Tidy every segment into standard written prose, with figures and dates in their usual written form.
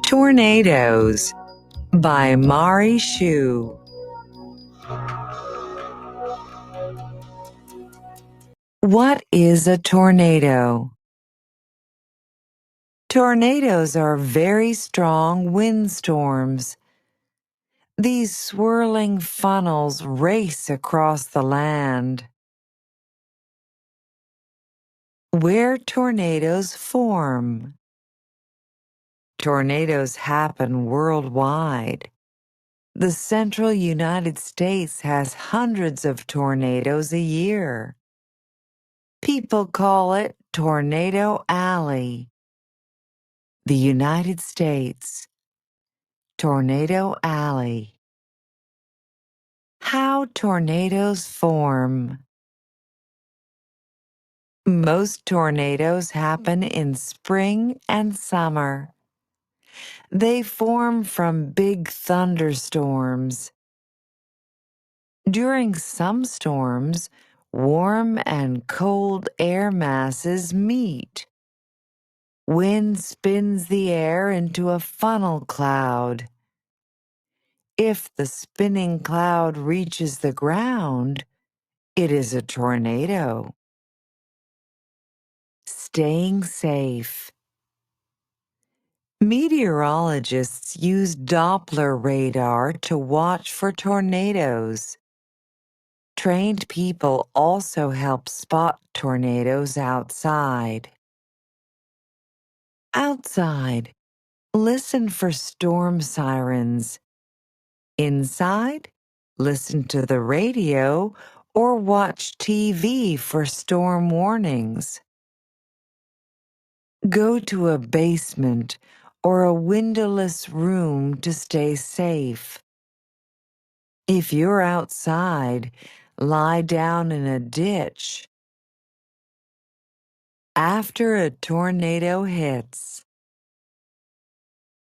Tornadoes by Mari Shu. What is a tornado? Tornadoes are very strong windstorms. These swirling funnels race across the land. Where tornadoes form. Tornadoes happen worldwide. The central United States has hundreds of tornadoes a year. People call it Tornado Alley. The United States. Tornado Alley. How tornadoes form. Most tornadoes happen in spring and summer. They form from big thunderstorms. During some storms, warm and cold air masses meet. Wind spins the air into a funnel cloud. If the spinning cloud reaches the ground, it is a tornado. Staying safe. Meteorologists use Doppler radar to watch for tornadoes. Trained people also help spot tornadoes outside. Outside, listen for storm sirens. Inside, listen to the radio or watch TV for storm warnings. Go to a basement or a windowless room to stay safe. If you're outside, lie down in a ditch. After a tornado hits.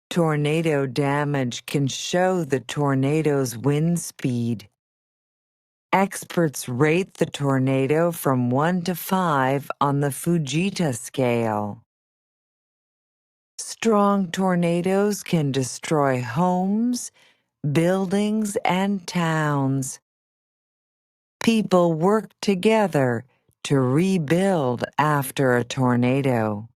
Tornado damage can show the tornado's wind speed. Experts rate the tornado from 1 to 5 on the Fujita scale. Strong tornadoes can destroy homes, buildings, and towns. People work together to rebuild after a tornado.